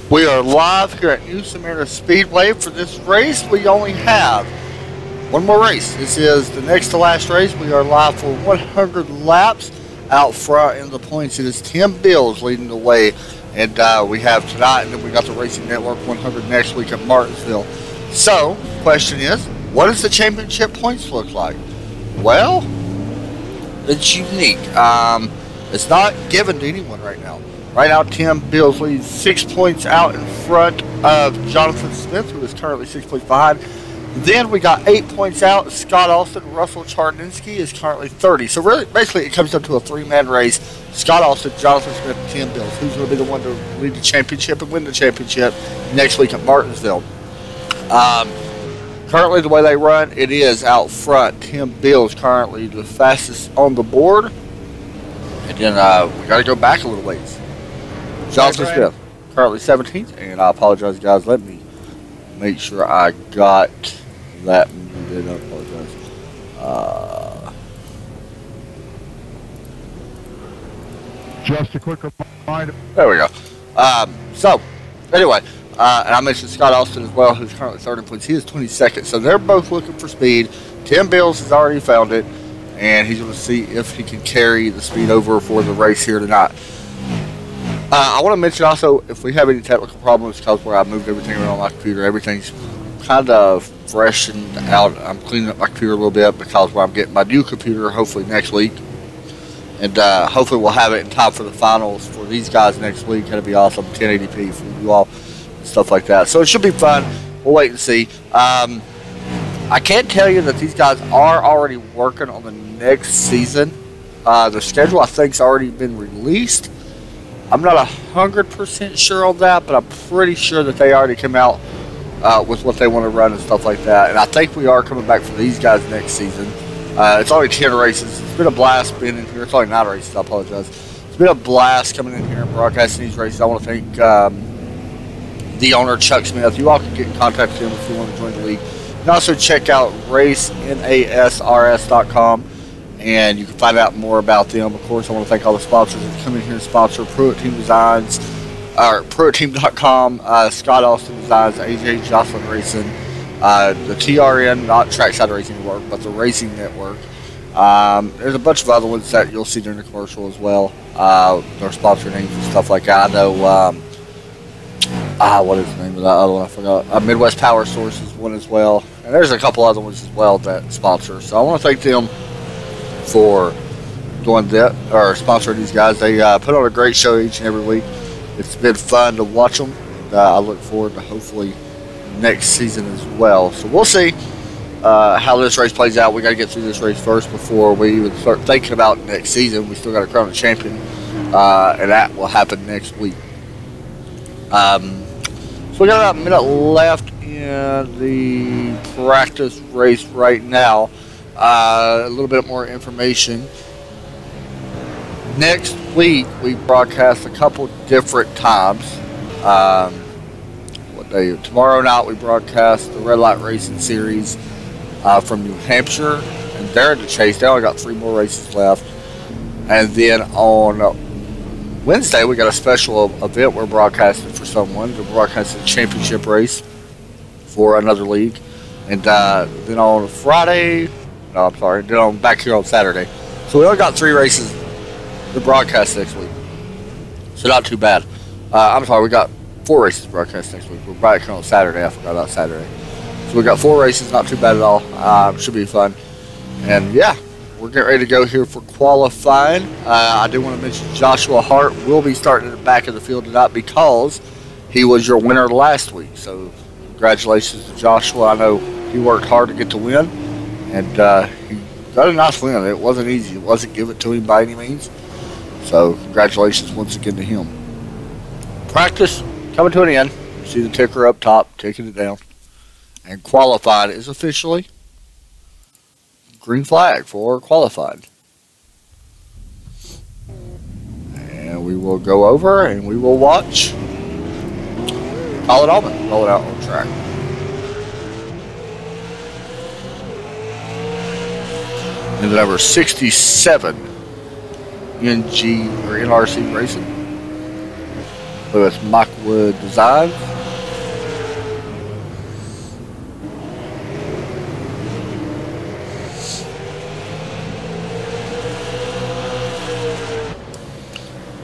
We are live here at New Smyrna Speedway. For this race, we only have one more race. This is the next to last race. We are live for 100 laps. Out front in the points, it is Tim Bills leading the way. And we have tonight, and then we got the Racing Network 100 next week at Martinsville. So, question is, what does the championship points look like? Well, it's unique. It's not given to anyone right now. Right now, Tim Bills leads 6 points out in front of Jonathan Smith, who is currently 6 points behind. Then we got 8 points out. Scott Austin, Russell Chardinsky is currently 30. So really, basically, it comes down to a three-man race. Scott Austin, Jonathan Smith, and Tim Bills. Who's going to be the one to lead the championship and win the championship next week at Martinsville? Currently, the way they run, it is out front. Tim Bills currently the fastest on the board. And then we got to go back a little ways. Jonathan Smith, currently 17th, and I apologize, guys. Let me make sure I got that muted. I apologize. Just a quick reminder. There we go. So, anyway, and I mentioned Scott Austin as well, who's currently 30 points. He is 22nd, so they're both looking for speed. Tim Bills has already found it, and he's going to see if he can carry the speed over for the race here tonight. I want to mention also, if we have any technical problems, because where I moved everything around on my computer, everything's kind of freshened out. I'm cleaning up my computer a little bit because where I'm getting my new computer hopefully next week. And hopefully we'll have it in time for the finals for these guys next week. It'll be awesome, 1080p for you all, and stuff like that. So it should be fun. We'll wait and see. I can tell you that these guys are already working on the next season. The schedule, I think, has already been released. I'm not 100% sure on that, but I'm pretty sure that they already came out with what they want to run and stuff like that. And I think we are coming back for these guys next season. It's only 10 races. It's been a blast being in here. It's only 9 races. I apologize. It's been a blast coming in here and broadcasting these races. I want to thank the owner, Chuck Smith. You all can get in contact with him if you want to join the league. You can also check out NASRS.com. And you can find out more about them. Of course, I want to thank all the sponsors that come in here and sponsor Pruitt Team Designs, or PruittTeam.com, Scott Austin Designs, AJ Jocelyn Racing, the TRN, not Trackside Racing Network, but the Racing Network. There's a bunch of other ones that you'll see during the commercial as well. Their sponsor names and stuff like that. I know, what is the name of that other one? I forgot. Midwest Power Source is one as well. And there's a couple other ones as well that sponsor. So I want to thank them for doing that, or sponsoring these guys. They put on a great show each and every week. It's been fun to watch them. I look forward to hopefully next season as well. So we'll see how this race plays out. We got to get through this race first before we even start thinking about next season. We still got to crown a champion, and that will happen next week. So we got about a minute left in the practice race right now. A little bit more information. Next week, we broadcast a couple different times. What day? Tomorrow night, we broadcast the Red Light Racing Series from New Hampshire, and they're in the chase. They only got 3 more races left. And then on Wednesday, we got a special event we're broadcasting for someone. We're broadcasting a championship race for another league. And then on Friday, no, I'm sorry, then I'm back here on Saturday. So we only got 3 races to broadcast next week. So not too bad. I'm sorry, we got 4 races to broadcast next week. We're back here on Saturday. I forgot about Saturday. So we got 4 races, not too bad at all. Should be fun. And yeah, we're getting ready to go here for qualifying. I do want to mention Joshua Hart will be starting at the back of the field tonight because he was your winner last week. So congratulations to Joshua. I know he worked hard to get the win. And he got a nice win. It wasn't easy. It wasn't given to him by any means. So, congratulations once again to him. Practice coming to an end. You see the ticker up top, ticking it down. And qualified is officially green flag for qualified. And we will go over and we will watch Colin Allman roll it out on track. And the number 67 NRC Racing. So it's Mike Wood Designs.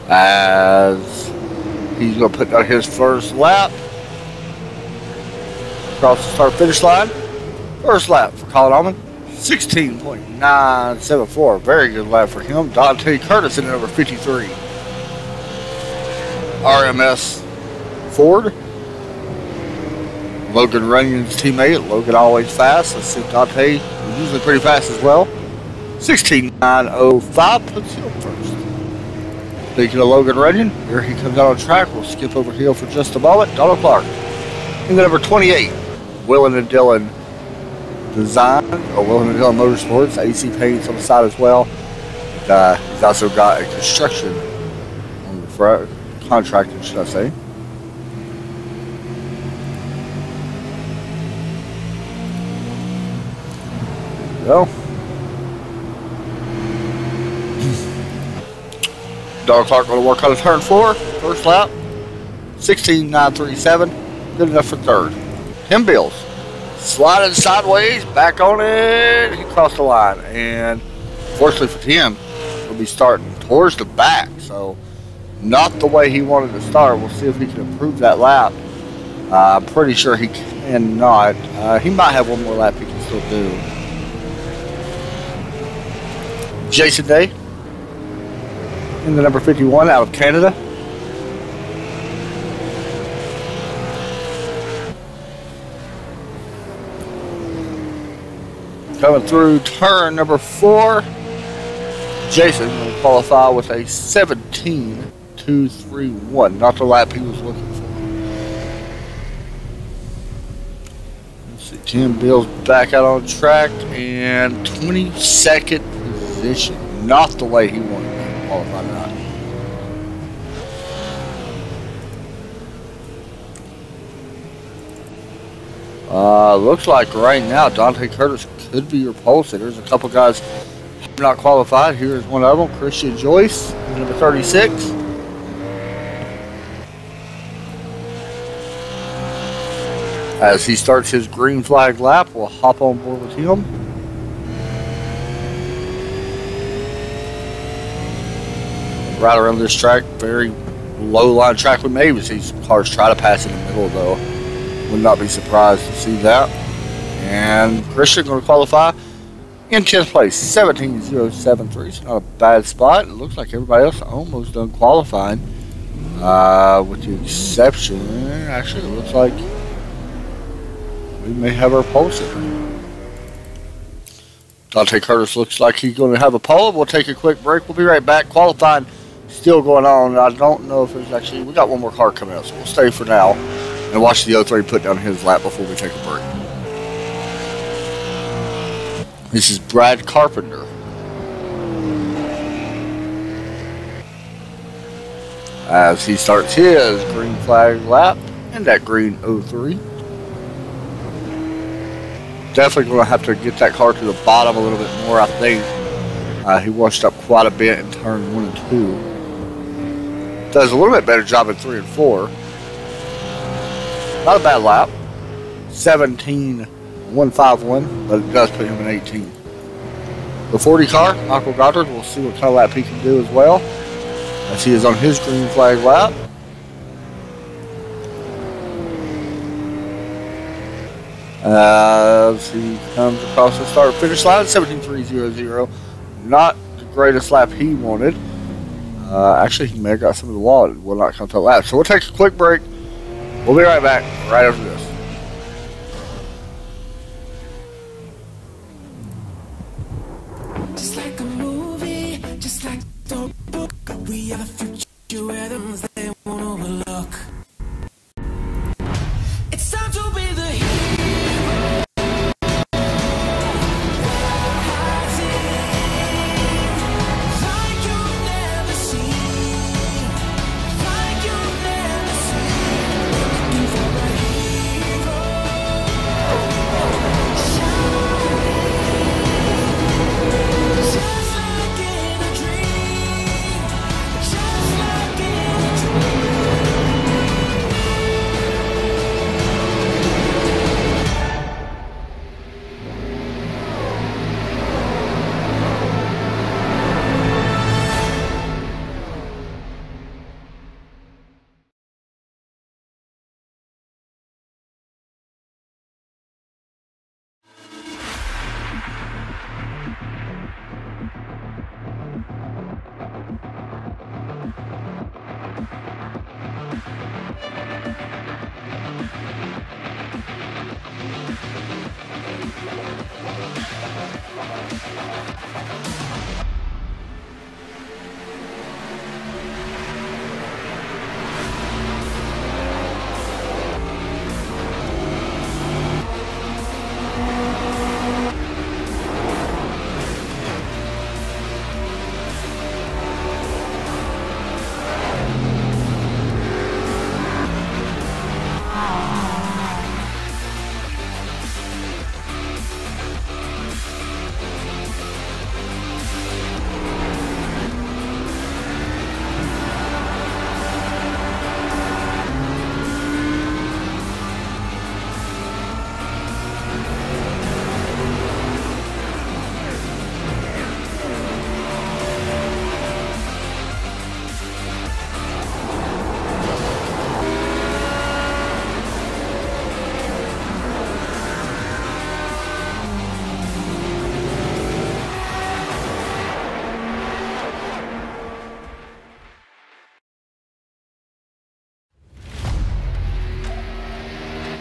As he's going to put down his first lap. Across the start finish line. First lap for Colin Allman. 16.974. Very good lap for him. Dante Curtis in number 53. RMS Ford. Logan Runyon's teammate. Logan always fast. Let's see, Dante is usually pretty fast as well. 16.905 puts him first. Speaking of Logan Runyon, here he comes out on track. We'll skip over hill for just a moment. Donald Clark. In the number 28, Willen and Dillon Design, or Willen and Dillon Motorsports. AC paints on the side as well. He's also got a construction on the front, contracting, should I say. There we go. Donald Clark going to work on a turn 4. First lap. 16.937. Good enough for third. Tim Bills. Sliding sideways. Back on it. He crossed the line. And fortunately for Tim, he'll be starting towards the back. So not the way he wanted to start. We'll see if he can improve that lap. I'm pretty sure he cannot. He might have one more lap he can still do. Jason Day. In the number 51 out of Canada. Coming through turn number 4. Jason will qualify with a 17.231. Not the lap he was looking for. Let's see, Tim Bills back out on track and 22nd position. Not the way he wanted to qualify now. Looks like right now Dante Curtis could be your pole sitter. There's a couple guys not qualified. Here's one of them, Christian Joyce, number 36. As he starts his green flag lap, we'll hop on board with him. Right around this track, very low line track. We may even see some cars try to pass in the middle though. Would not be surprised to see that. And Christian going to qualify in 10th place, 17.073. It's not a bad spot. It looks like everybody else almost done qualifying. With the exception, actually it looks like we may have our pole sitter. Dante Curtis looks like he's going to have a pole. We'll take a quick break. We'll be right back. Qualifying still going on. I don't know if there's actually, we got one more car coming out, so we'll stay for now and watch the 03 put down his lap before we take a break. This is Brad Carpenter. As he starts his green flag lap in that green 03. Definitely going to have to get that car to the bottom a little bit more, I think. He washed up quite a bit in turn 1 and 2. Does a little bit better job in 3 and 4. Not a bad lap. 17.151, but it does put him in 18. The 40 car, Michael Goddard, we'll see what kind of lap he can do as well. As he is on his green flag lap. As he comes across the start finish line, 17.300. Not the greatest lap he wanted. Actually, he may have got some of the wall. It will not come to the lap. So we'll take a quick break. We'll be right back right after this. Just like a movie, just like the book, we have a future where they won't overlook. It's time to be the hero. Like you've never seen, like you've never seen. Looking for a hero. Just like in a dream, just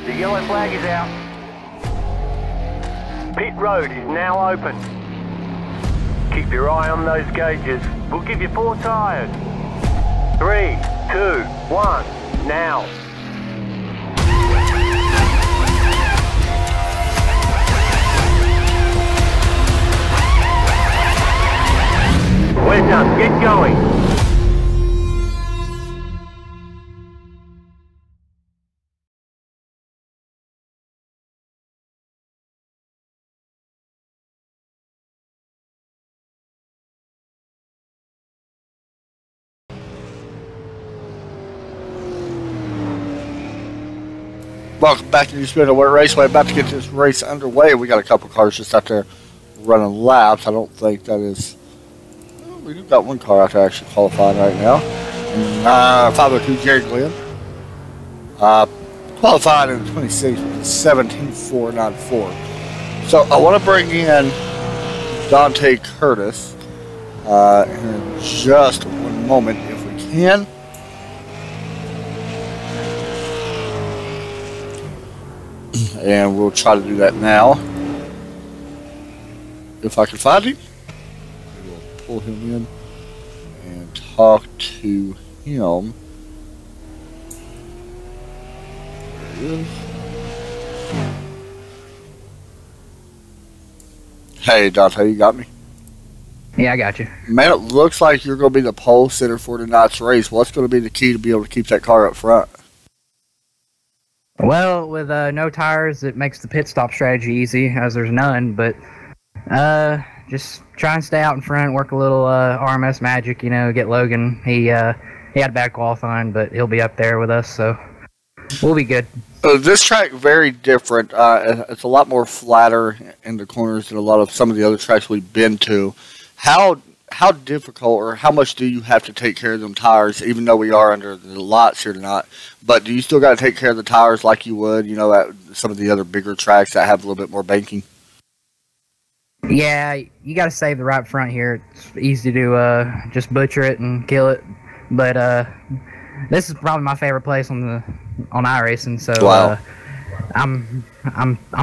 The yellow flag is out. Pit road is now open. Keep your eye on those gauges. We'll give you 4 tyres. 3, 2, 1, now. We're done. Get going. Welcome back to Smyrna Raceway. About to get this race underway. We got a couple cars just out there running laps. I don't think that is. Well, we do got one car out there actually qualifying right now. 502 Jerry Glenn. Qualified in 26 with 17.494. So I want to bring in Dante Curtis in just one moment if we can. And we'll try to do that now. If I can find him, we'll pull him in and talk to him. There he is. Hey, Dante, you got me? Yeah, I got you. Man, it looks like you're going to be the pole sitter for tonight's race. What's going to be the key to be able to keep that car up front? Well, with no tires, it makes the pit stop strategy easy, as there's none, but just try and stay out in front, work a little RMS magic, you know, get Logan. He had a bad qualifying, but he'll be up there with us, so we'll be good. This track very different. It's a lot more flatter in the corners than some of the other tracks we've been to. How difficult or how much do you have to take care of them tires, even though we are under the lots here tonight? But do you still got to take care of the tires like you would, you know, at some of the other bigger tracks that have a little bit more banking? Yeah, you got to save the right front here. It's easy to just butcher it and kill it. But this is probably my favorite place on iRacing, so wow. I'm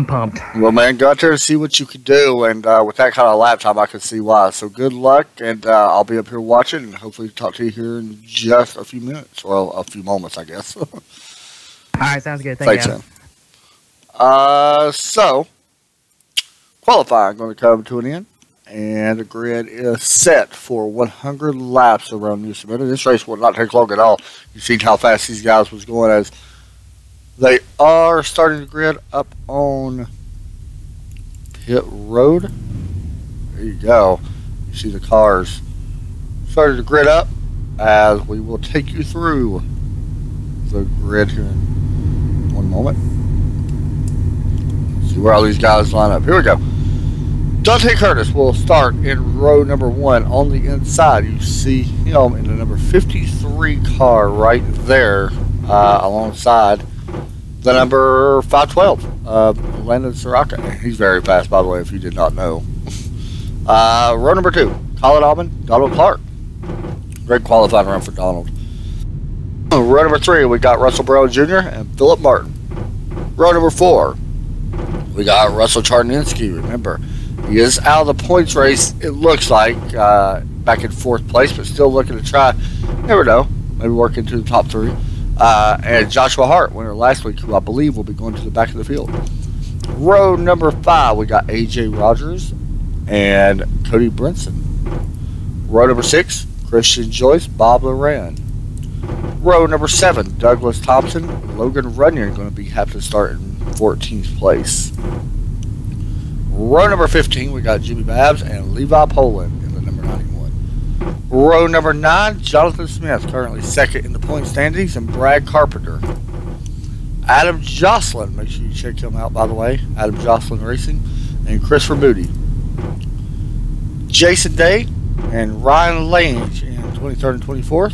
pumped. Well, man, go out there and see what you can do, and with that kind of lap time, I can see why. So good luck, and I'll be up here watching, and hopefully talk to you here in just a few minutes, or a few moments, I guess. All right, sounds good. Thanks, Sam. So, qualifying going to come to an end, and the grid is set for 100 laps around New Smyrna. This race will not take long at all. You've seen how fast these guys was going as they are starting the grid up on pit road. There you go. You see the cars starting the grid up as we will take you through the grid here in one moment. See where all these guys line up. Here we go. Dante Curtis will start in row number 1 on the inside. You see him in the number 53 car right there alongside the number 512, Landon Soraka. He's very fast, by the way, if you did not know. Row number 2, Colin Alban, Donald Clark. Great qualifying run for Donald. Row number 3, we got Russell Brown Jr. and Philip Martin. Row number 4, We got Russell Charninski. Remember, he is out of the points race, it looks like, back in 4th place, but still looking to try. Never know. Maybe work into the top 3. And Joshua Hart, winner last week, who I believe will be going to the back of the field. Row number 5, we got AJ Rogers and Cody Brinson. Row number 6, Christian Joyce, Bob Loran. Row number 7, Douglas Thompson, Logan Runyon going to have to start in 14th place. Row number 15, we got Jimmy Babs and Levi Poland in the number 91. Row number 9, Jonathan Smith, currently 2nd in the point standings, and Brad Carpenter. Adam Jocelyn, make sure you check him out, by the way, Adam Jocelyn Racing, and Christopher Moody. Jason Day and Ryan Lange in 23rd and 24th.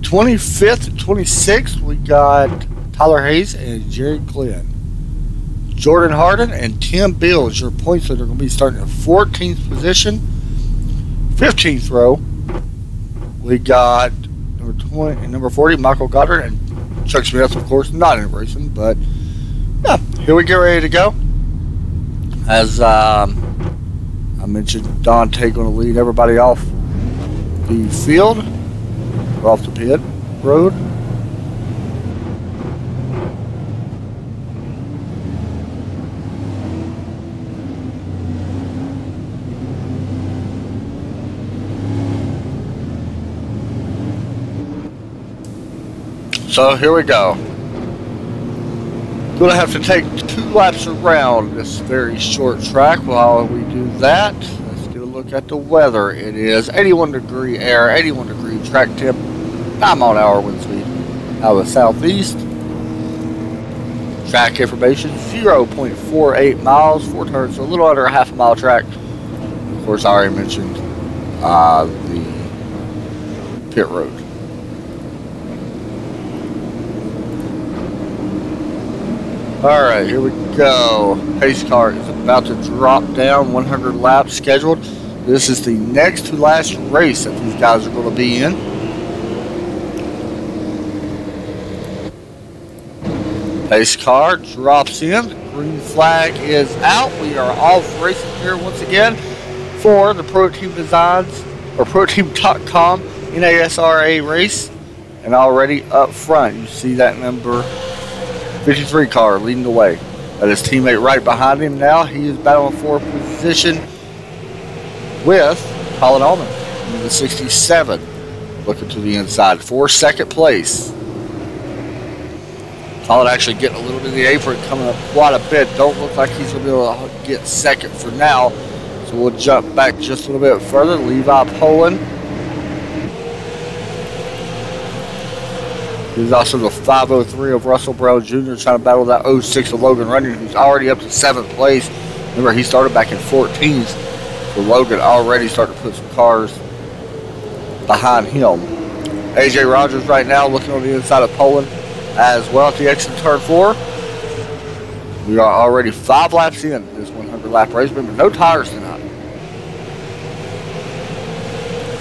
25th and 26th, we got Tyler Hayes and Jerry Glenn. Jordan Harden and Tim Bills, your points that are going to be starting in 14th position. 15th row, we got number 20 and number 40, Michael Goddard, and Chuck Smith, of course, not in racing, but yeah, here we get ready to go. As I mentioned, Dante going to lead everybody off the field, off the pit road. So here we go. Gonna have to take 2 laps around this very short track. While we do that, let's get a look at the weather. It is 81 degree air, 81 degree track temp, 9-mile-an-hour wind speed out of the southeast. Track information, 0.48 miles, 4 turns, so a little under a half a mile track. Of course, I already mentioned the pit road. Alright, here we go. Pace car is about to drop down, 100 laps scheduled. This is the next to last race that these guys are going to be in. Pace car drops in. The green flag is out. We are off racing here once again for the Pro Team Designs, or ProTeam.com NASRA race. And already up front, you see that number 53 car leading the way. That is teammate right behind him now. He is battling for position with Colin Allman in the 67. Looking to the inside for 2nd place. Colin actually getting a little bit of the apron, coming up quite a bit. Don't look like he's going to be able to get 2nd for now. So we'll jump back just a little bit further. Levi Poland. He's also the 503 of Russell Brown Jr. trying to battle that 06 of Logan Runyon, who's already up to 7th place. Remember, he started back in 14th. So Logan already started to put some cars behind him. AJ Rogers right now looking on the inside of Poland as well at the exit of turn 4. We are already 5 laps in this 100 lap race, but no tires tonight.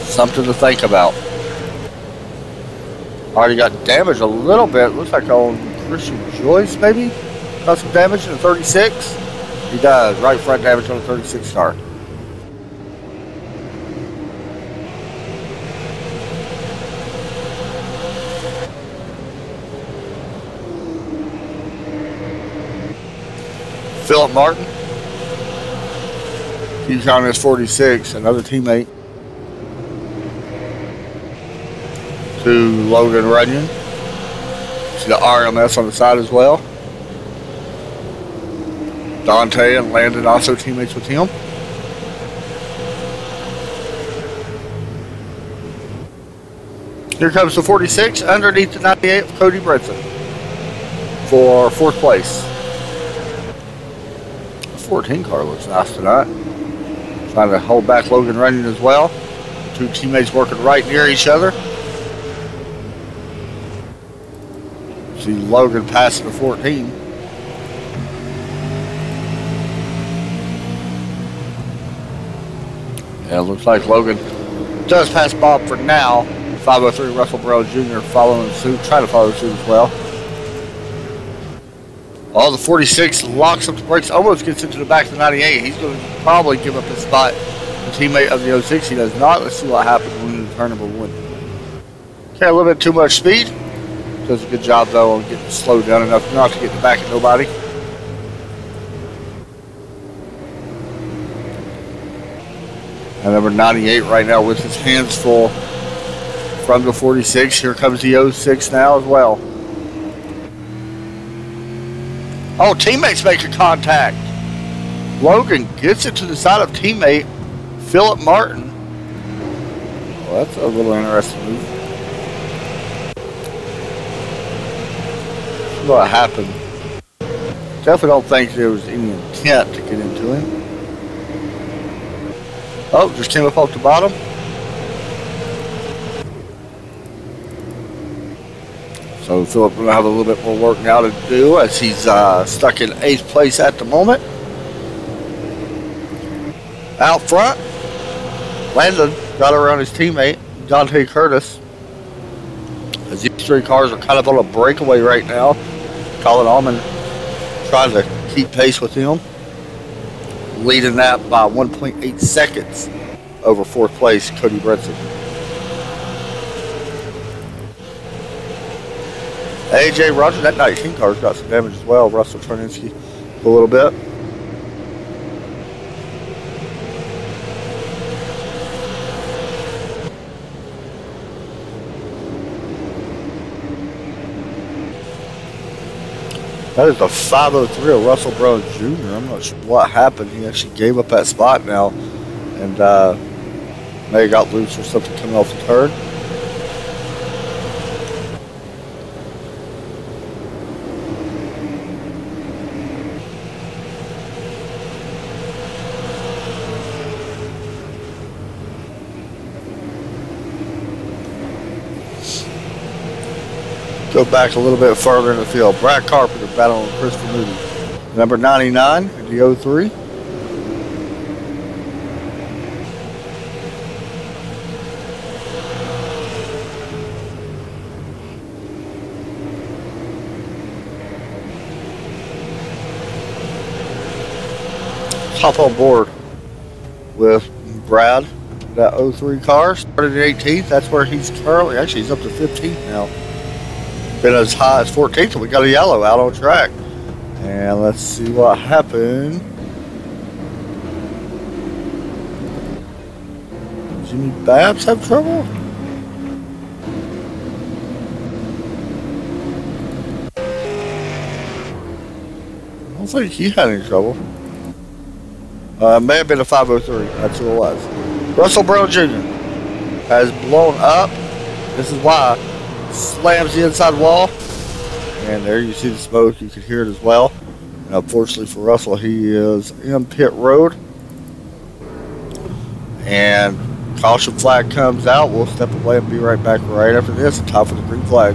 Something to think about. Already got damage a little bit. Looks like on Christian Joyce, maybe? Got some damage in the 36. He does. Right front damage on the 36 car. Philip Martin. He's on his 46. Another teammate to Logan Runyon. See the RMS on the side as well. Dante and Landon also teammates with him. Here comes the 46 underneath the 98 of Cody Brinson for 4th place. The 14 car looks nice tonight. Trying to hold back Logan Runyon as well. 2 teammates working right near each other. See Logan passing the 14. Yeah, it looks like Logan does pass Bob for now. 503 Russell Brown Jr. following suit, trying to follow suit as well. Oh, the 46 locks up the brakes, almost gets into the back of the 98. He's going to probably give up his spot. The teammate of the 06, he does not. Let's see what happens when we turn number 1. Okay, a little bit too much speed. Does a good job, though, on getting slowed down enough not to get in the back of nobody. And number 98 right now with his hands full from the 46. Here comes the 06 now as well. Oh, teammates making contact. Logan gets it to the side of teammate Philip Martin. Well, that's a little interesting move. What happened? Definitely don't think there was any intent to get into him. Oh, just came up off the bottom. So Philip will have a little bit more work now to do as he's stuck in 8th place at the moment. Out front, Landon got around his teammate, Dante Curtis. As these 3 cars are kind of on a breakaway right now. Colin Allman trying to keep pace with him. Leading that by 1.8 seconds over 4th place, Cody Bretson. AJ Rogers, that 19 car's got some damage as well. Russell Czarninski a little bit. That is the 503 of Russell Brown Jr. I'm not sure what happened. He actually gave up that spot now. And maybe got loose or something coming off the turn. Go back a little bit further in the field. Brad Carpenter battling Christopher Moody. Number 99 in the 03. Hop on board with Brad. That 03 car started at 18th. That's where he's currently. Actually, he's up to 15th now. Been as high as 14th, and we got a yellow out on track. And let's see what happened. Jimmy Babs have trouble? I don't think he had any trouble. May have been a 503. That's who it was. Russell Brown Jr. has blown up. This is why. Slams the inside wall, and there you see the smoke. You can hear it as well. And unfortunately for Russell, he is in pit road, and caution flag comes out. We'll step away and be right back right after this. Time for the green flag.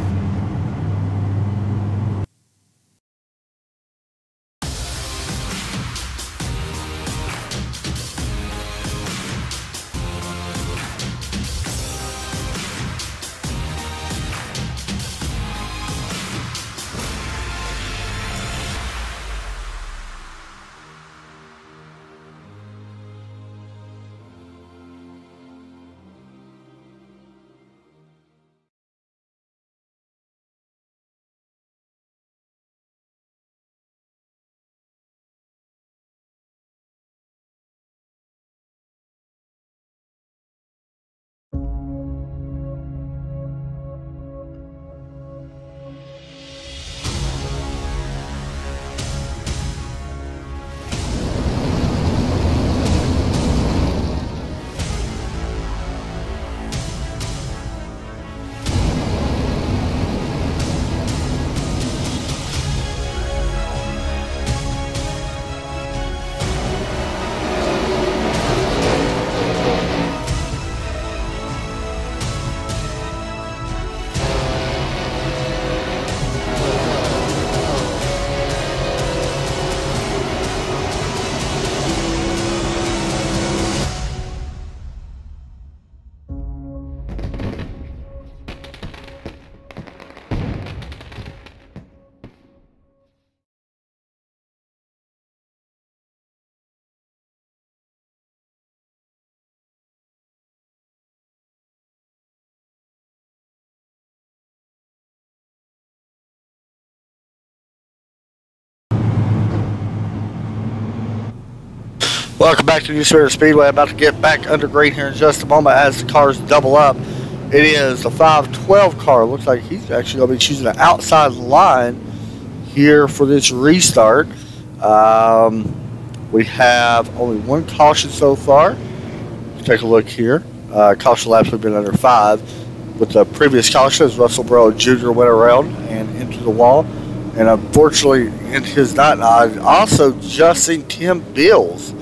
Welcome back to New Smyrna Speedway. About to get back under green here in just a moment as the cars double up. It is the 512 car. Looks like he's actually going to be choosing an outside line here for this restart. We have only one caution so far. Let's take a look here. Caution laps have been under 5. With the previous caution, as Russell Burrow Jr. went around and into the wall. And unfortunately, in his night, I also just seen Tim Bills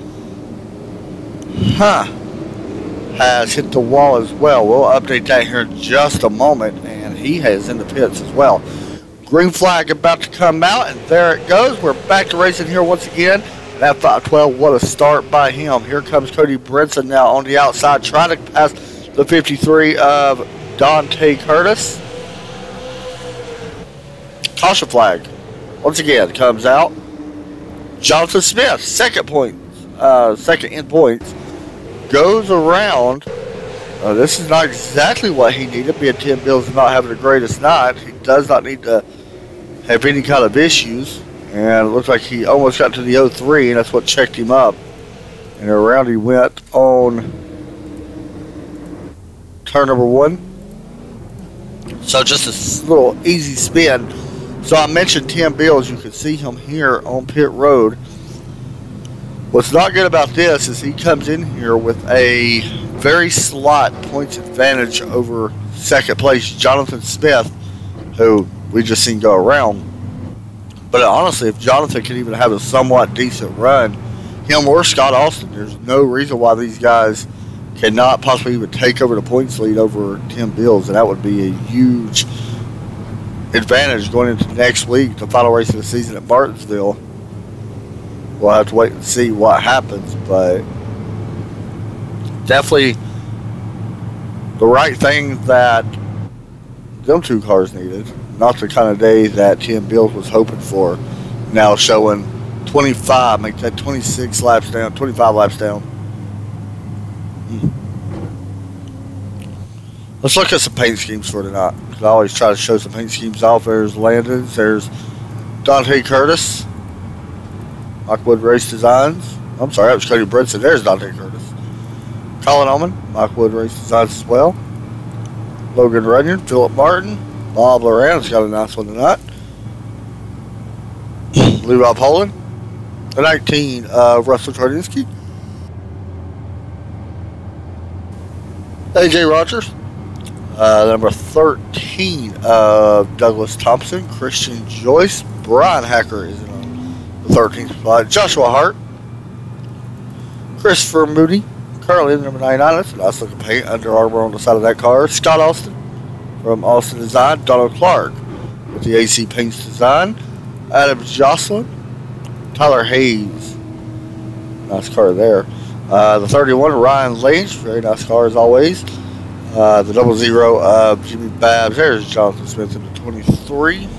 has hit the wall as well. We'll update that here in just a moment, and he has in the pits as well. Green flag about to come out, and there it goes. We're back to racing here once again. That 512, what a start by him. Here comes Cody Brinson now on the outside, trying to pass the 53 of Dante Curtis. Caution flag once again comes out. Jonathan Smith, second in points, goes around. This is not exactly what he needed, being Tim Bills not having the greatest night. He does not need to have any kind of issues, and it looks like he almost got to the 03, and that's what checked him up. And around he went on turn number 1. So just a little easy spin. So I mentioned Tim Bills. You can see him here on pit road. What's not good about this is he comes in here with a very slight points advantage over second place Jonathan Smith, who we just seen go around. But honestly, if Jonathan can even have a somewhat decent run, him or Scott Austin, there's no reason why these guys cannot possibly even take over the points lead over Tim Bills, and that would be a huge advantage going into next week, the final race of the season at Martinsville. We'll have to wait and see what happens, but definitely the right thing that them two cars needed. Not the kind of day that Tim Bills was hoping for. Now showing 25, make that 26 laps down, 25 laps down. Let's look at some paint schemes for tonight. I always try to show some paint schemes off. There's Landon's. There's Dante Curtis. Lockwood Race Designs. I'm sorry, that was Cody Brinson. There's Dante Curtis. Colin Oman. Lockwood Race Designs as well. Logan Runyon. Philip Martin. Bob Loran's got a nice one tonight. Levi Poland. The 19 of Russell Tardinsky. AJ Rogers. Number 13 of Douglas Thompson. Christian Joyce. Brian Hacker is in the 13th spot. Joshua Hart. Christopher Moody. Currently in number 99. That's a nice looking paint. Under Armour on the side of that car. Scott Austin from Austin Design. Donald Clark with the AC Paints Design. Adam Jocelyn. Tyler Hayes. Nice car there. The 31, Ryan Lynch. Very nice car as always. The 00 of Jimmy Babbs. There's Jonathan Smith in the 23.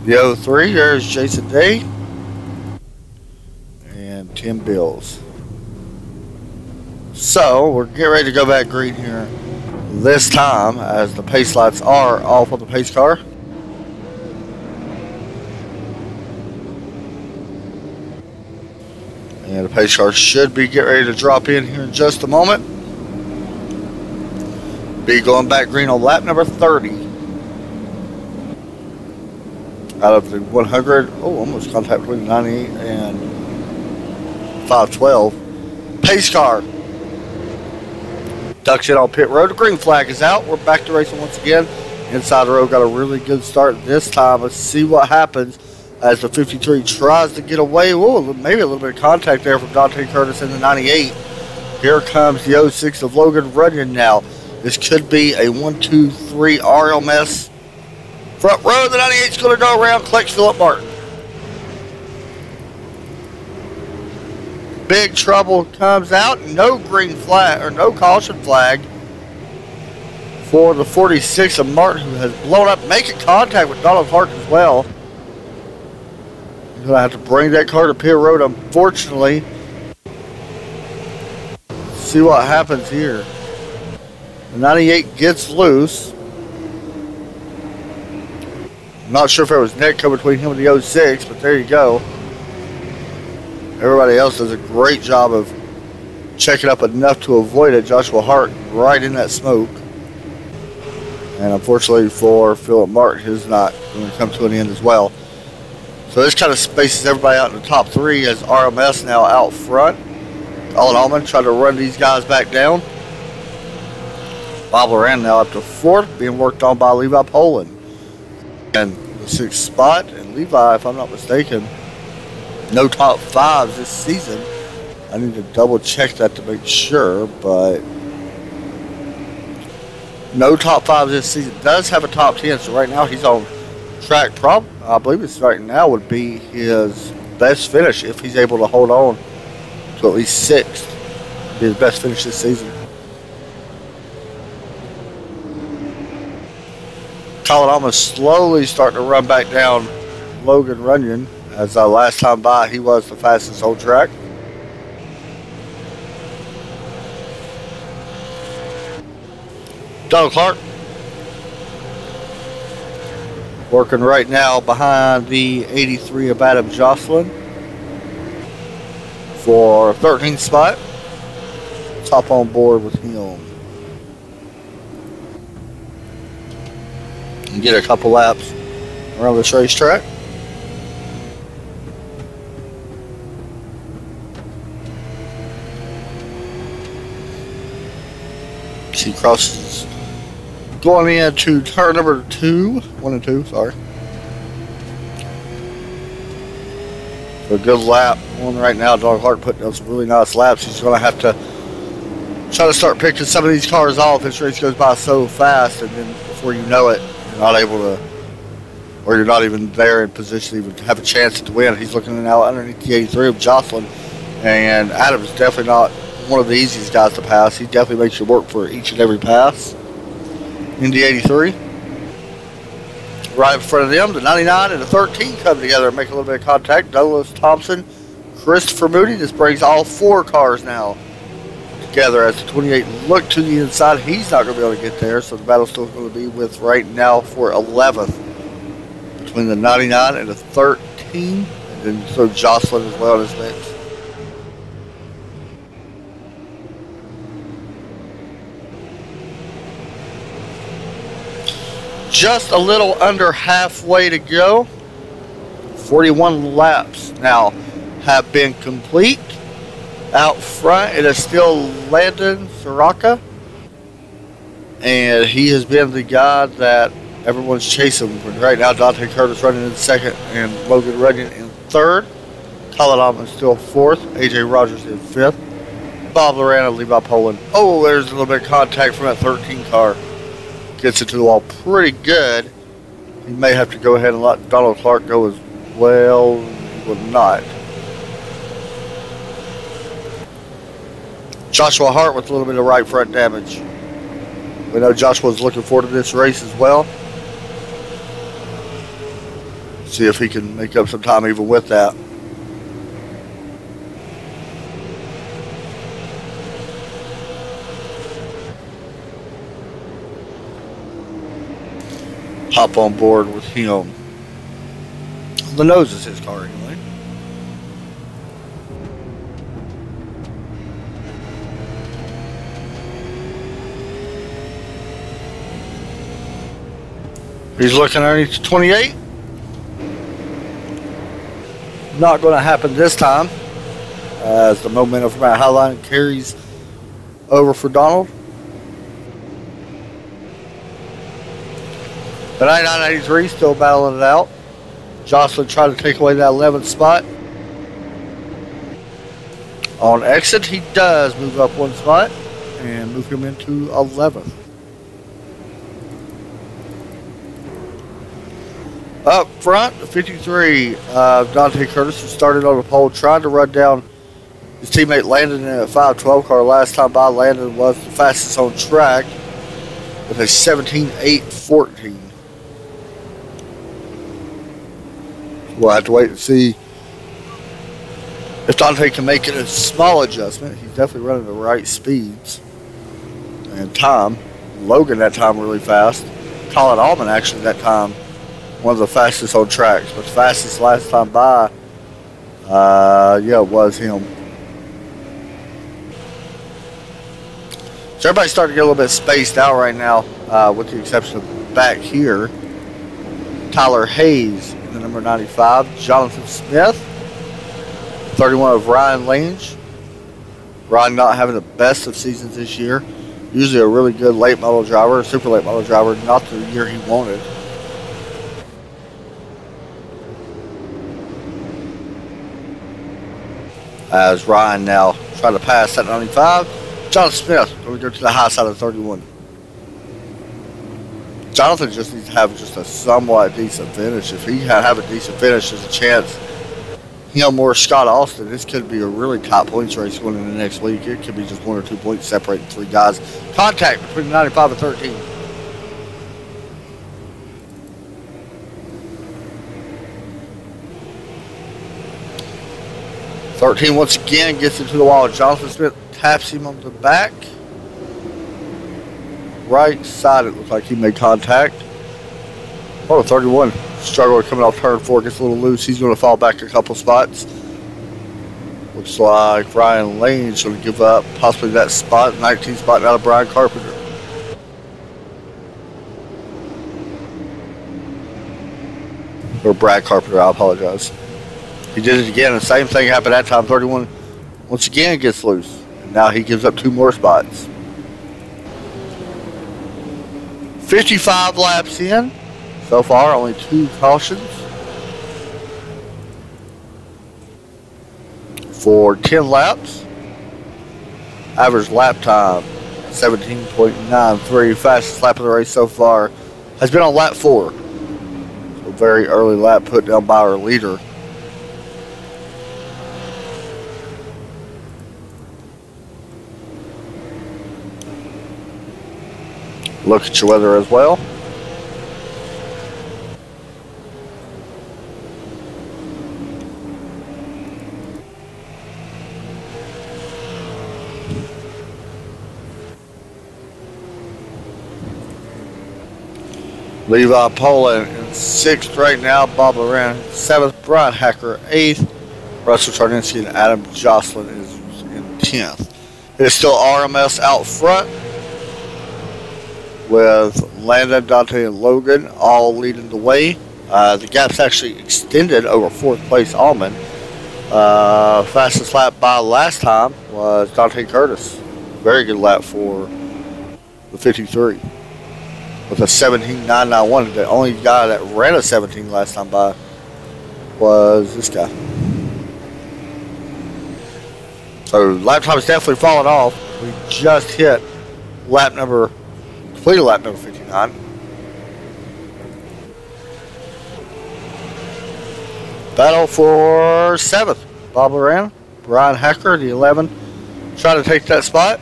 The 03, there's Jason Day. And Tim Bills. So, we're getting ready to go back green here this time as the pace lights are off on the pace car. And the pace car should be getting ready to drop in here in just a moment. Be going back green on lap number 30. Out of the 100, almost contact between 98 and 512. Pace car ducks in on pit road. The green flag is out. We're back to racing once again. Inside the road got a really good start this time. Let's see what happens as the 53 tries to get away. Whoa, maybe a little bit of contact there from Dante Curtis in the 98. Here comes the 06 of Logan Runyon now. This could be a 1-2-3 RLMS. Front row, the 98's going to go around, collects Philip Martin. Big trouble comes out. No green flag, or no caution flag for the 46 of Martin, who has blown up, making contact with Donald Clark as well. He's going to have to bring that car to pit road, unfortunately. See what happens here. The 98 gets loose. I'm not sure if there was neck coming between him and the 06, but there you go. Everybody else does a great job of checking up enough to avoid it. Joshua Hart right in that smoke. And unfortunately for Philip Martin, his not going to come to an end as well. So this kind of spaces everybody out in the top three as RMS now out front. Colin Allman trying to run these guys back down. Bob Loran now up to fourth, being worked on by Levi Poland. And the sixth spot, and Levi, if I'm not mistaken, no top fives this season. I need to double check that to make sure, but no top fives this season. Does have a top 10, so right now he's on track. I believe it's right now would be his best finish if he's able to hold on to at least sixth. Be his best finish this season. Colin Allman slowly starting to run back down Logan Runyon, as last time by he was the fastest on track. Donald Clark working right now behind the 83 of Adam Jocelyn for 13th spot. Top on board with him. And get a couple laps around this racetrack. She crosses going into turn number 1 and 2, sorry. So a good lap on right now. Donald Clark putting down some really nice laps. He's going to have to try to start picking some of these cars off. This race goes by so fast, and then before you know it, you're not able to, or you're not even there in position to even have a chance to win. He's looking now underneath the 83 of Jocelyn, and Adam's definitely not one of the easiest guys to pass. He definitely makes you work for each and every pass. In the 83. Right in front of them, the 99 and the 13 come together and make a little bit of contact. Douglas Thompson, Christopher Moody. This brings all four cars now together as the 28 look to the inside. He's not going to be able to get there, so the battle's still going to be with right now for 11th between the 99 and the 13. And then throw Jocelyn as well in his mix. Just a little under halfway to go. 41 laps now have been complete. Out front, it is still Landon Soraka. And he has been the guy that everyone's chasing. Right now, Dante Curtis running in second and Logan Runyon in third. Colin Allman still fourth. AJ Rogers in fifth. Bob Loran and Levi Poland. Oh, there's a little bit of contact from that 13 car. Gets into the wall pretty good. He may have to go ahead and let Donald Clark go as well. He will not. Joshua Hart with a little bit of right front damage. We know Joshua's looking forward to this race as well. See if he can make up some time even with that. Hop on board with him. The nose is his car anyway. He's looking underneath 28. Not going to happen this time, as the momentum from that highline carries over for Donald. The 9983 still battling it out. Jocelyn trying to take away that 11th spot. On exit, he does move up one spot and move him into 11th. Up front, the 53 of Dante Curtis, who started on the pole, trying to run down his teammate Landon in a 512 car. Last time by, Landon was the fastest on track with a 17.814. We'll have to wait and see if Dante can make it a small adjustment. He's definitely running the right speeds and time. Logan that time really fast. Colin Allman actually that time one of the fastest on tracks, but the fastest last time by Yeah, it was him. So everybody's starting to get a little bit spaced out right now, with the exception of back here. Tyler Hayes in the number 95. Jonathan Smith. 31 of Ryan Lange. Ryan not having the best of seasons this year. Usually a really good late model driver, super late model driver, not the year he wanted. As Ryan now trying to pass that 95. Jonathan Smith going to go to the high side of 31. Jonathan just needs to have just a somewhat decent finish. If he have a decent finish, there's a chance him or Scott Austin, this could be a really top points race going into next week. It could be just 1 or 2 points separating 3 guys. Contact between 95 and 13. .13 once again gets into the wall. Jonathan Smith taps him on the back. Right side, it looks like he made contact. Oh, 31. Struggling coming off turn 4, gets a little loose. He's going to fall back a couple spots. Looks like Ryan Lane's going to give up possibly that spot, 19th spot out of Brian Carpenter. Or Brad Carpenter, I apologize. He did it again. The same thing happened that time. 31 once again gets loose. And now he gives up 2 more spots. 55 laps in. So far, only 2 cautions. For 10 laps. Average lap time, 17.93. Fastest lap of the race so far has been on lap 4. So very early lap put down by our leader. Look at your weather as well. Levi Poland in 6th right now. Bob Loran 7th. Brian Hacker 8th. Russell Chardinsky and Adam Jocelyn is in 10th. It is still RMS out front with Landon, Dante, and Logan all leading the way. The gap's actually extended over 4th place Allman. Fastest lap by last time was Dante Curtis. Very good lap for the 53. With a 17.991. The only guy that ran a 17 last time by was this guy. So lap time is definitely falling off. We just hit completed lap number 59. Battle for 7th. Bob Loran, Brian Hacker, the 11, trying to take that spot.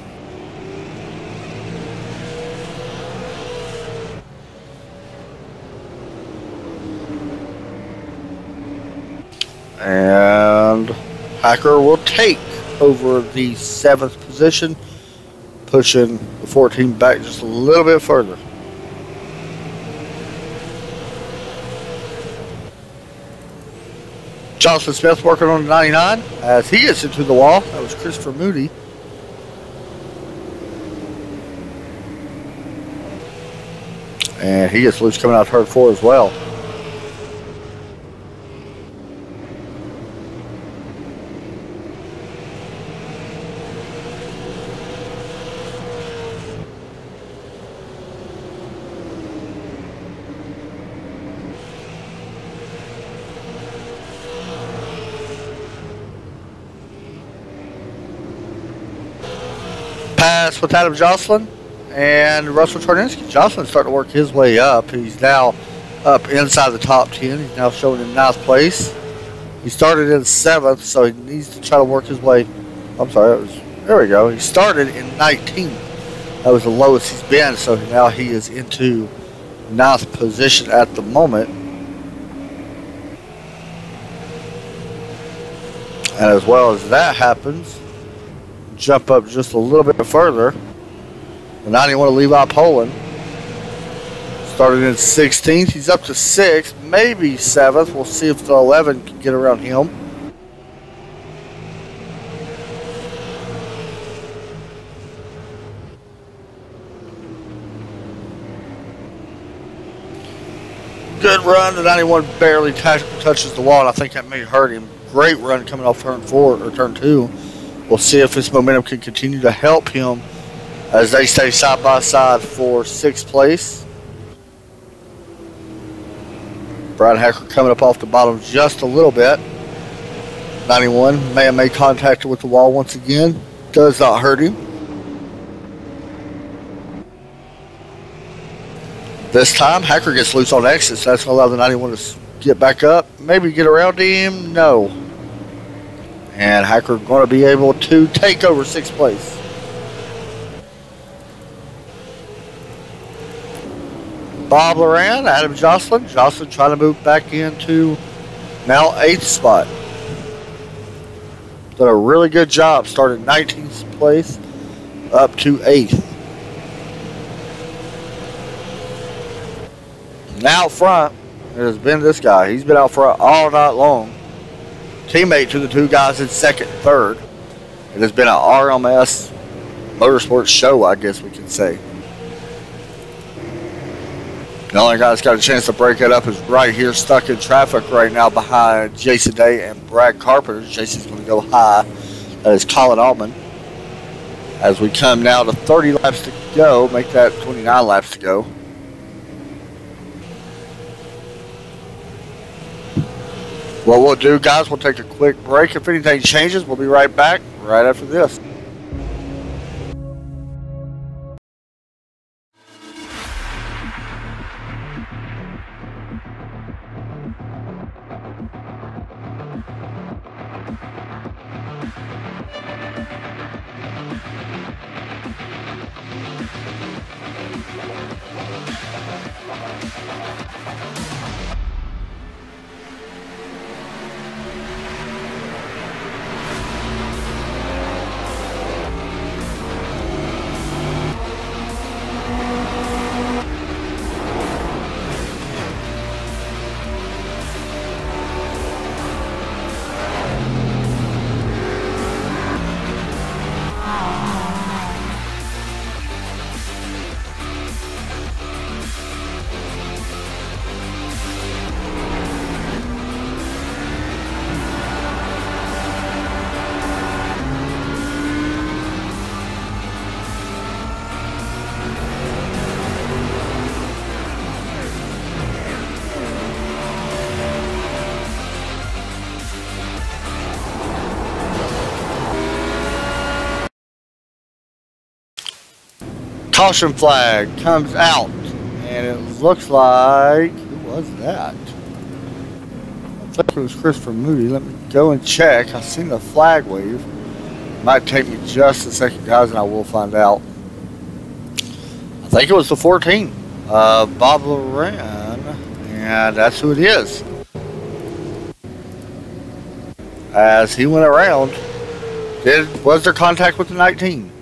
And Hacker will take over the 7th position, pushing the 14 back just a little bit further. Jonathan Smith working on the 99 as he gets into the wall. That was Christopher Moody. And he gets loose coming out turn 4 as well. Pass with Adam Jocelyn and Russell Chardinsky. Jocelyn's starting to work his way up. He's now up inside the top 10. He's now showing in 9th place. He started in 7th, so he needs to try to work his way. I'm sorry, there we go. He started in 19th. That was the lowest he's been, so now he is into 9th position at the moment. And as well as that happens, jump up just a little bit further. The 91 of Levi Poland started in 16th. He's up to 6th, maybe 7th. We'll see if the 11 can get around him. Good run. The 91 barely touches the wall, and I think that may hurt him. Great run coming off turn 4 or turn 2. We'll see if this momentum can continue to help him as they stay side by side for 6th place. Brian Hacker coming up off the bottom just a little bit. 91 may have made contact with the wall once again. Does not hurt him. This time, Hacker gets loose on exit, so that's going to allow the 91 to get back up. Maybe get around him. No. And Hacker going to be able to take over 6th place. Bob Loran, Adam Jocelyn. Jocelyn trying to move back into now 8th spot. Done a really good job. Started 19th place up to 8th. Now out front, it has been this guy. He's been out front all night long. Teammate to the 2 guys in 2nd, 3rd. It has been an RMS motorsports show, I guess we can say. The only guy that's got a chance to break it up is right here, stuck in traffic right now behind Jason Day and Brad Carpenter. Jason's going to go high. That is Colin Altman. As we come now to 30 laps to go, make that 29 laps to go. What we'll do, guys, we'll take a quick break. If anything changes, we'll be right back right after this. Caution flag comes out, and it looks like, who was that? I think it was Christopher Moody. Let me go and check. I've seen the flag wave. Might take me just a second, guys, and I will find out. I think it was the 14, Bob Loran, and that's who it is. As he went around, was there contact with the 19?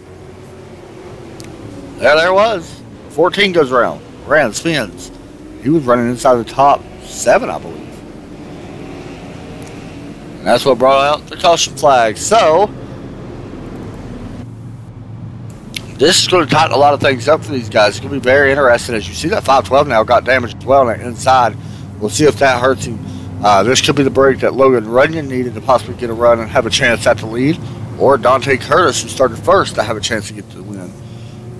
There was. 14 goes around. Ran, spins. He was running inside the top 7, I believe. And that's what brought out the caution flag. So, this is going to tighten a lot of things up for these guys. It's going to be very interesting. As you see, that 512 now got damaged as well on the inside. We'll see if that hurts him. This could be the break that Logan Runyon needed to possibly get a run and have a chance at the lead. Or Dante Curtis, who started first, to have a chance to get the win.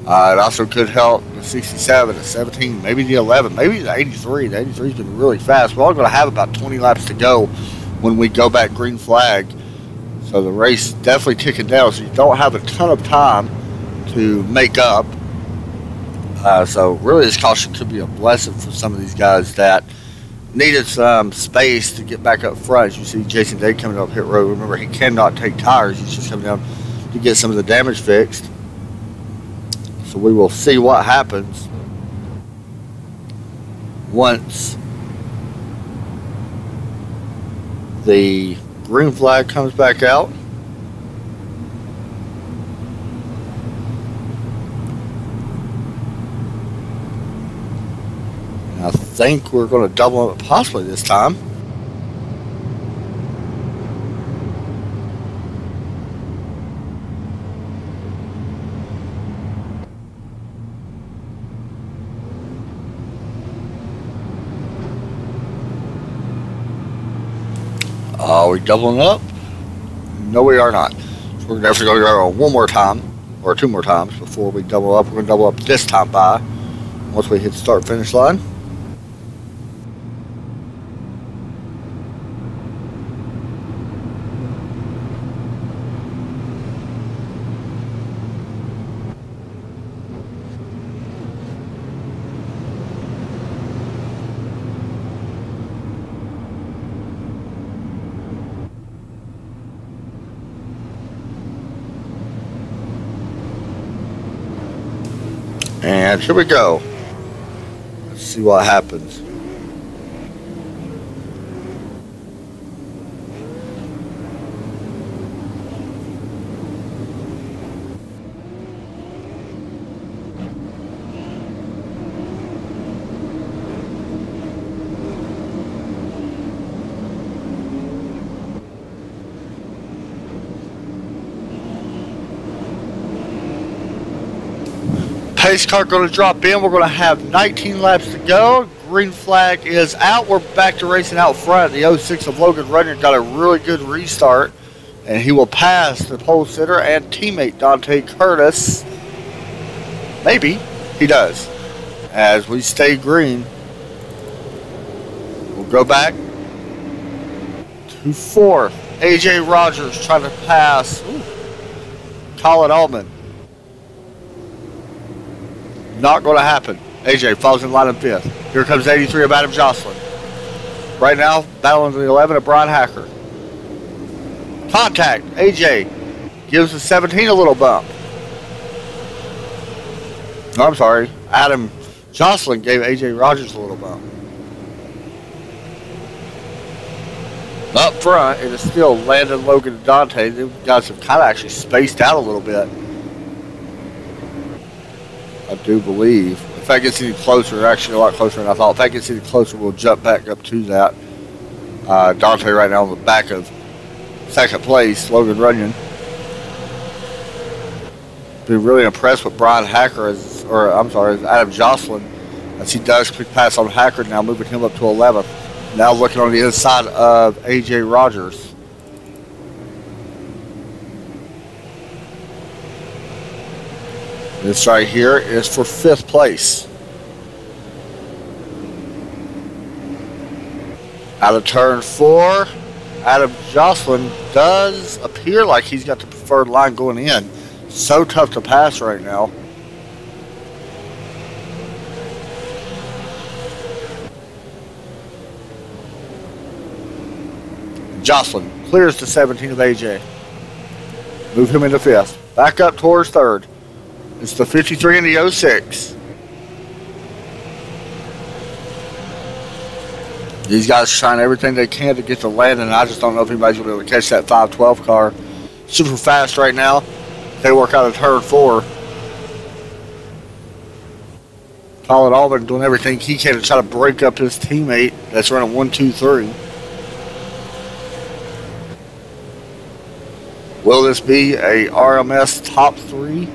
It also could help the 67, the 17, maybe the 11, maybe the 83. The 83's been really fast. We're only going to have about 20 laps to go when we go back green flag. So the race is definitely ticking down, so you don't have a ton of time to make up. So really this caution could be a blessing for some of these guys that needed some space to get back up front. As you see Jason Day coming up pit road. Remember, he cannot take tires. He's just coming down to get some of the damage fixed. So we will see what happens once the green flag comes back out. I think we're going to double it possibly this time. Are we doubling up? No, we are not. So we're definitely going to go one more time, or two more times before we double up. We're going to double up this time by once we hit the start finish line. And here we go. Let's see what happens. Pace car going to drop in. We're going to have 19 laps to go. Green flag is out. We're back to racing out front. The 06 of Logan Runyon got a really good restart, and he will pass the pole sitter and teammate Dante Curtis. Maybe he does. As we stay green, we'll go back to fourth. AJ Rogers trying to pass Colin Altman. Not going to happen. AJ falls in line in fifth. Here comes 83 of Adam Jocelyn. Right now, battling the 11 of Brian Hacker. Contact. AJ gives the 17 a little bump. No, I'm sorry. Adam Jocelyn gave AJ Rogers a little bump. Up front, it is still Landon, Logan, and Dante. These guys have kind of actually spaced out a little bit. I do believe. If that gets any closer, actually a lot closer than I thought. If that gets any closer, we'll jump back up to that. Dante right now on the back of second place, Logan Runyon. Been really impressed with Brian Hacker, as Adam Jocelyn, as he does quick pass on Hacker now, moving him up to 11th. Now looking on the inside of AJ Rogers. This right here is for 5th place. Out of turn 4, Adam Jocelyn does appear like he's got the preferred line going in. So tough to pass right now. Jocelyn clears the 17 of AJ. Move him into 5th. Back up towards 3rd. It's the 53 and the 06. These guys trying everything they can to get to Landon. I just don't know if anybody's going to be able to catch that 512 car. Super fast right now. They work out of turn 4. Colin Albin doing everything he can to try to break up his teammate that's running 1-2-3. Will this be a RMS top 3?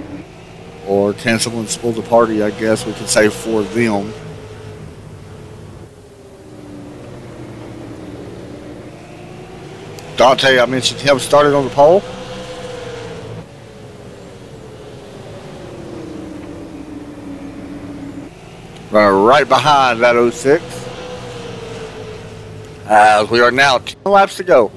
Or can someone spoil the party, I guess we could say, for them. Dante, I mentioned him, started on the pole. Running right behind that 06. As we are now 10 laps to go.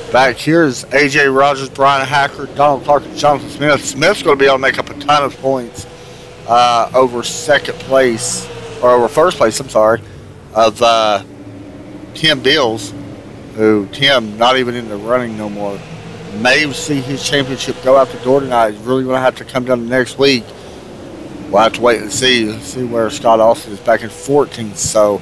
Back here is AJ Rogers, Brian Hacker, Donald Clark, and Jonathan Smith. Smith's going to be able to make up a ton of points over second place, or over first place, I'm sorry, of Tim Bills, who Tim not even in the running no more. May see his championship go out the door tonight. He's really going to have to come down next week. We'll have to wait and see where Scott Austin is back in 14th. So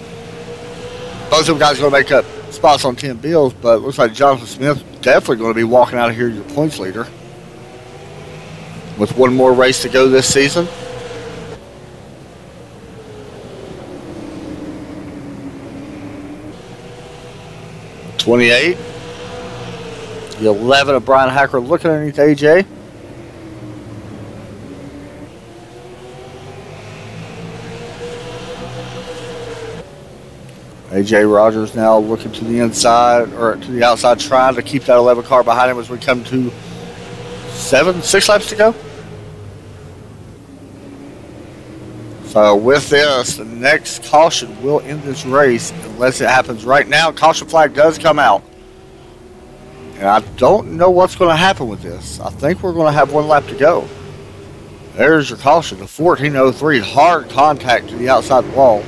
both of them guys are going to make up spots on 10 Bills, but it looks like Jonathan Smith definitely going to be walking out of here your points leader. With one more race to go this season. '28. The 11 of Brian Hacker looking underneath AJ. AJ Rogers now looking to the inside, or to the outside, trying to keep that 11 car behind him as we come to 6 laps to go. So with this, the next caution will end this race unless it happens right now. Caution flag does come out. And I don't know what's going to happen with this. I think we're going to have 1 lap to go. There's your caution. The 1403, hard contact to the outside wall.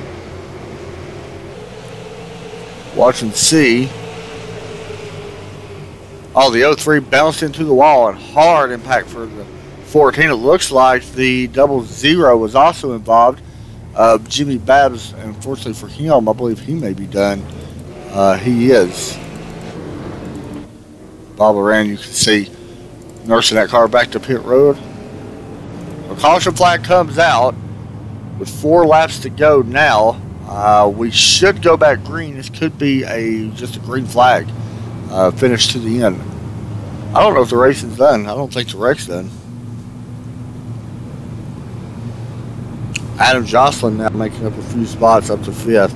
Watch and see. Oh, the 03 bounced into the wall and hard impact for the 14. It looks like the 00 was also involved. Jimmy Babs, unfortunately for him, I believe he may be done. He is. Bob Moran, you can see nursing that car back to pit road. The caution flag comes out with 4 laps to go now. We should go back green. This could be just a green flag finish to the end. I don't know if the racing's done. I don't think the wreck's done. Adam Jocelyn now making up a few spots up to 5th.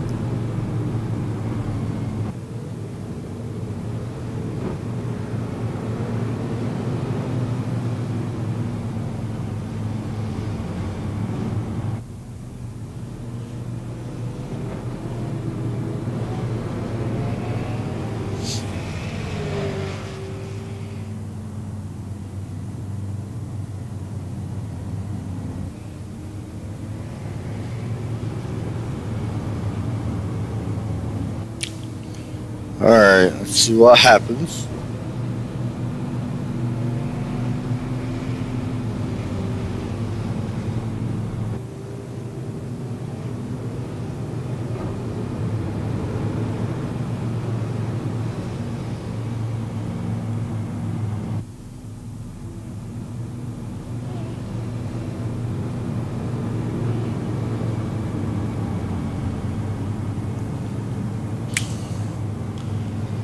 Alright, let's see what happens.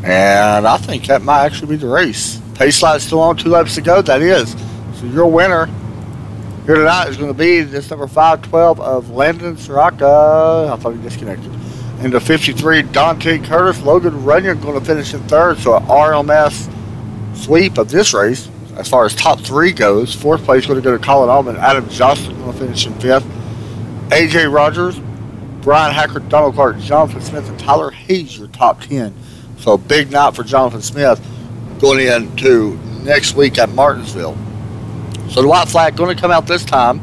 And I think that might actually be the race. Pace light's still on, 2 laps to go. That is. So your winner here tonight is going to be this number 512 of Landon Soraka. I thought he disconnected. And the 53, Dante Curtis. Logan Runyon going to finish in 3rd. So an RMS sweep of this race as far as top 3 goes. 4th place going to go to Colin Allman. Adam Johnson going to finish in 5th. AJ Rogers, Brian Hacker, Donald Clark, Jonathan Smith, and Tyler Hayes, your top 10. So a big night for Jonathan Smith going into next week at Martinsville. So the white flag going to come out this time.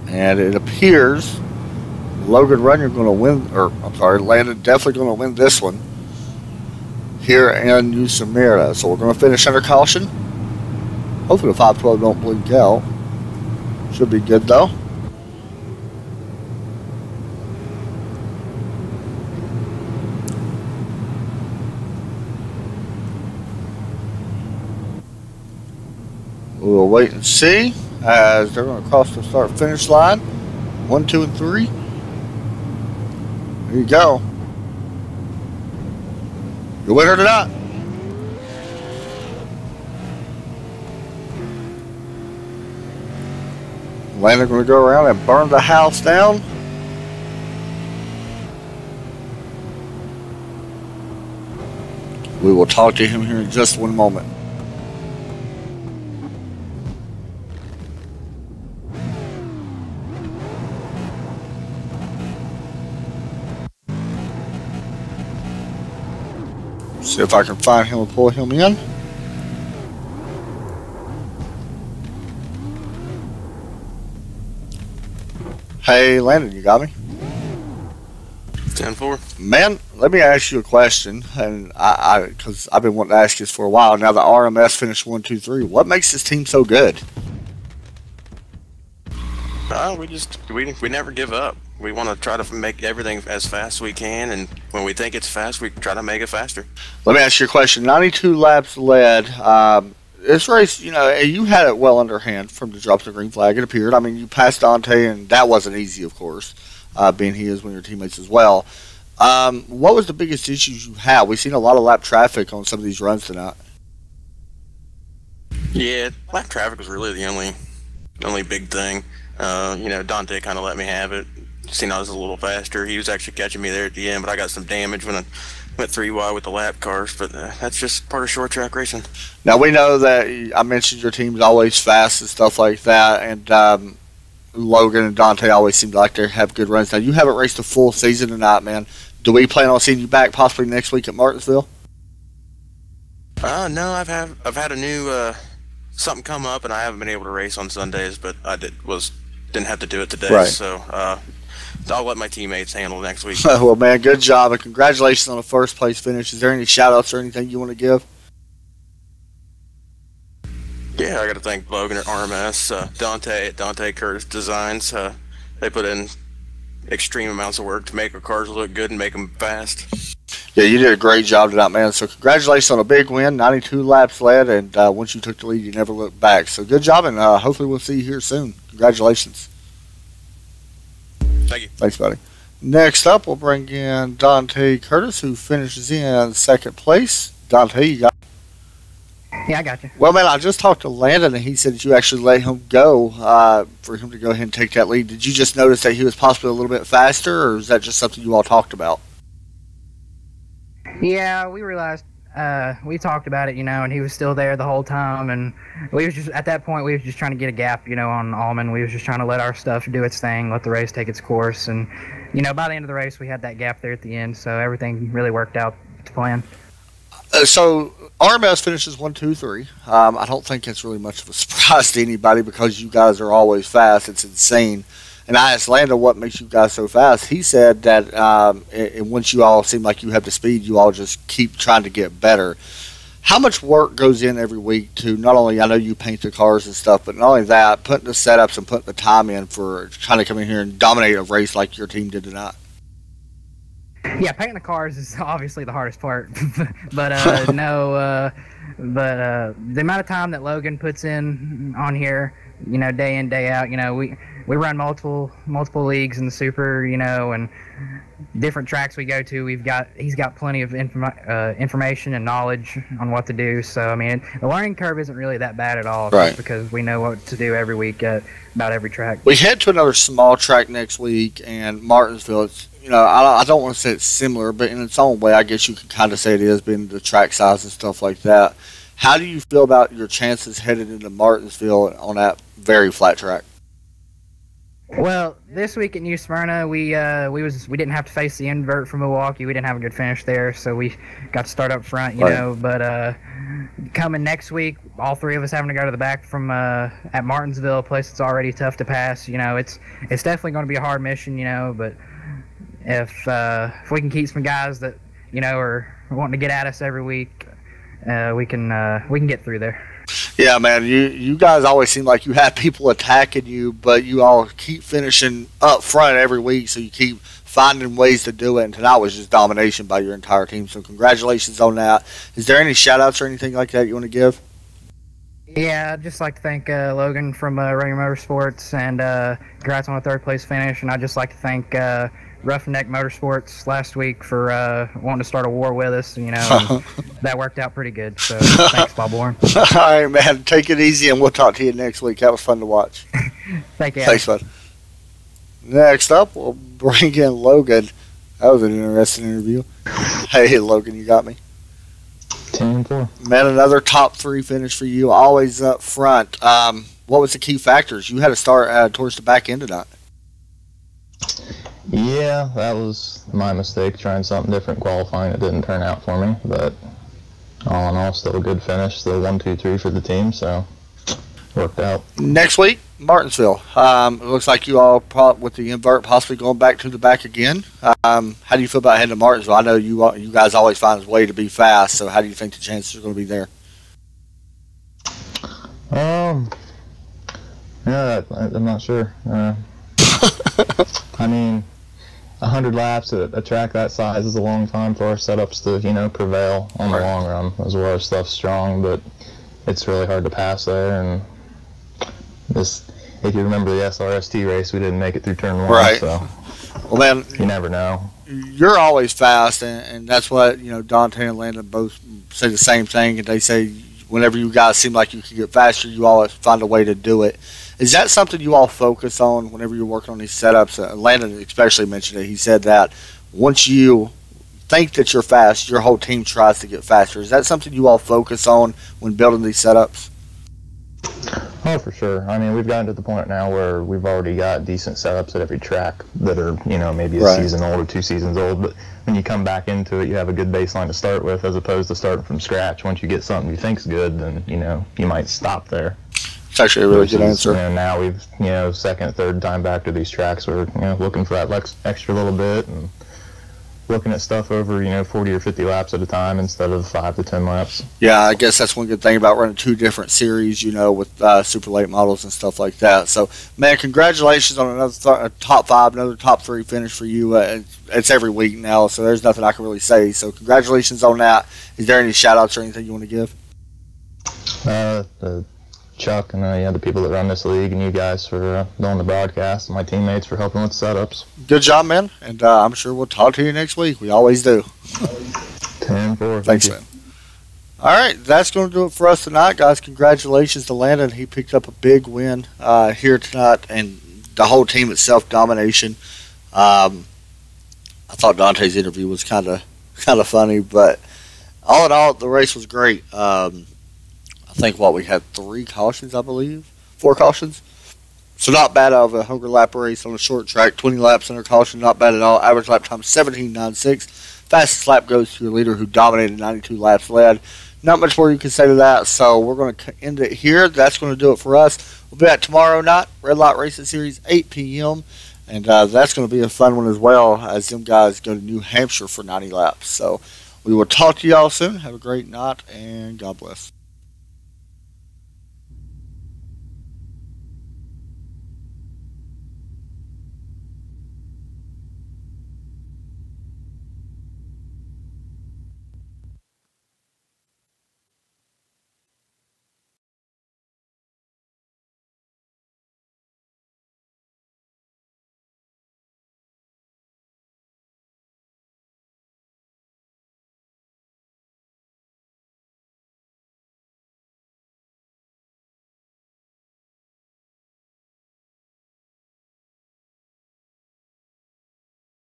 And it appears Logan Runyon going to win, or I'm sorry, Landon definitely going to win this one here in New Smyrna. So we're going to finish under caution. Hopefully the 512 don't blink out. Should be good though. We'll wait and see as they're going to cross the start-finish line. 1, 2, and 3. There you go. Your winner tonight. Landon going to go around and burn the house down. We will talk to him here in just 1 moment. See if I can find him and pull him in. Hey, Landon, you got me? 10-4. Man, let me ask you a question, and because I've been wanting to ask this for a while. Now the RMS finished 1, 2, 3. What makes this team so good? We never give up. We want to try to make everything as fast as we can, and when we think it's fast, we try to make it faster. Let me ask you a question. 92 laps led. This race, you know, you had it well underhand from the drop of the green flag, it appeared. I mean, you passed Dante, and that wasn't easy, of course, being he is one of your teammates as well. What was the biggest issues you had? We've seen a lot of lap traffic on some of these runs tonight. Yeah, lap traffic was really the only big thing. Dante kind of let me have it. Seen I was a little faster. He was actually catching me there at the end, but I got some damage when I went 3 wide with the lap cars. But that's just part of short track racing. Now, we know that I mentioned your team's always fast and stuff like that, and Logan and Dante always seem like they have good runs. Now, you haven't raced a full season tonight, man. Do we plan on seeing you back possibly next week at Martinsville? No, I've had a new something come up, and I haven't been able to race on Sundays, but I didn't have to do it today. Right. So I'll let my teammates handle next week. Well, man, good job, and congratulations on the first place finish. Is there any shout-outs or anything you want to give? Yeah, I got to thank Logan at RMS, Dante Curtis Designs. They put in extreme amounts of work to make our cars look good and make them fast. Yeah, you did a great job tonight, man. So congratulations on a big win, 92 laps led, and once you took the lead, you never looked back. So good job, and hopefully we'll see you here soon. Congratulations. Thank you. Thanks, buddy. Next up, we'll bring in Dante Curtis, who finishes in second place. Dante, you got it? Yeah, I got you. Well, man, I just talked to Landon, and he said that you actually let him go for him to go ahead and take that lead. Did you just notice that he was possibly a little bit faster, or is that just something you all talked about? Yeah, we realized, we talked about it, and he was still there the whole time, and we was just, at that point, we was just trying to get a gap, on Allman. We was just trying to let our stuff do its thing, let the race take its course, and, by the end of the race, we had that gap there at the end, so everything really worked out to plan. So RMS finishes 1, 2, 3. I don't think it's really much of a surprise to anybody because you guys are always fast. It's insane. And I asked Lando what makes you guys so fast. He said that once you all seem like you have the speed, you all just keep trying to get better. How much work goes in every week to not only, I know you paint the cars and stuff, but not only that, putting the setups and putting the time in for trying to come in here and dominate a race like your team did tonight? Yeah, painting the cars is obviously the hardest part, but the amount of time that Logan puts in on here, day in, day out, we run multiple leagues in the Super, and different tracks we go to. He's got plenty of information and knowledge on what to do. So I mean, the learning curve isn't really that bad at all, right? Just because we know what to do every week at about every track. We head to another small track next week, and Martinsville. It's, I don't want to say it's similar, but in its own way, I guess you can kind of say it is, being the track size and stuff like that. How do you feel about your chances headed into Martinsville on that very flat track? Well, this week at New Smyrna, we didn't have to face the invert from Milwaukee. We didn't have a good finish there, so we got to start up front, right. But coming next week, all three of us having to go to the back from at Martinsville, a place that's already tough to pass. It's definitely going to be a hard mission, but if we can keep some guys that are wanting to get at us every week, we can get through there. Yeah, man, you guys always seem like you have people attacking you, but you all keep finishing up front every week, so you keep finding ways to do it, and tonight was just domination by your entire team, so congratulations on that. Is there any shout-outs or anything like that you want to give? Yeah, I'd just like to thank Logan from Ranger Motorsports, and congrats on a third-place finish, and I'd just like to thank Roughneck Motorsports last week for wanting to start a war with us, and that worked out pretty good. So thanks, Bob Warren. All right, man. Take it easy, and we'll talk to you next week. That was fun to watch. Thank you. Thanks, bud. Next up, we'll bring in Logan. That was an interesting interview. Hey, Logan, you got me? 10-4. Man, another top 3 finish for you, always up front. What was the key factors? You had to start towards the back end tonight. Yeah, that was my mistake, trying something different qualifying. It didn't turn out for me, but all in all, still a good finish. Still 1, 2, 3 for the team, so worked out. Next week, Martinsville. It looks like you all, with the invert, possibly going back to the back again. How do you feel about heading to Martinsville? I know you guys always find a way to be fast, so how do you think the chances are going to be there? Yeah, I'm not sure. I mean, 100 laps at a track that size is a long time for our setups to, prevail on the long run. As well, our stuff's strong, but it's really hard to pass there. And if you remember the SRST race, we didn't make it through turn 1. Right. So, well, man, you never know. You're always fast, and that's what Dante and Landon both say the same thing. And they say whenever you guys seem like you can get faster, you always find a way to do it. Is that something you all focus on whenever you're working on these setups? Landon especially mentioned it. He said that once you think that you're fast, your whole team tries to get faster. Is that something you all focus on when building these setups? Oh, for sure. I mean, we've gotten to the point now where we've already got decent setups at every track that are, maybe a season old or 2 seasons old. But when you come back into it, you have a good baseline to start with, as opposed to starting from scratch. Once you get something you think's good, then, you might stop there. It's actually a really good answer. Now we've, second, third time back to these tracks, we're, looking for that extra little bit and looking at stuff over, 40 or 50 laps at a time instead of 5 to 10 laps. Yeah, I guess that's one good thing about running 2 different series, with super late models and stuff like that. So, man, congratulations on another top 5, another top 3 finish for you. It's every week now, so there's nothing I can really say. So, congratulations on that. Is there any shout-outs or anything you want to give? Chuck and the people that run this league and you guys for doing the broadcast and my teammates for helping with setups. Good job, man. And I'm sure we'll talk to you next week. We always do. 10-4. Thanks, man. All right, that's going to do it for us tonight, guys. Congratulations to Landon. He picked up a big win here tonight, and the whole team itself, domination. I thought Dante's interview was kind of funny, but all in all, the race was great. I think we had 3 cautions, I believe, 4 cautions. So not bad out of a 100 lap race on a short track. 20 laps under caution, not bad at all. Average lap time 17.96. Fastest lap goes to your leader who dominated 92 laps led. Not much more you can say to that, so we're going to end it here. That's going to do it for us. We'll be back tomorrow night, Red Light Racing Series, 8 p.m. And that's going to be a fun one as well, as them guys go to New Hampshire for 90 laps. So we will talk to y'all soon. Have a great night, and God bless.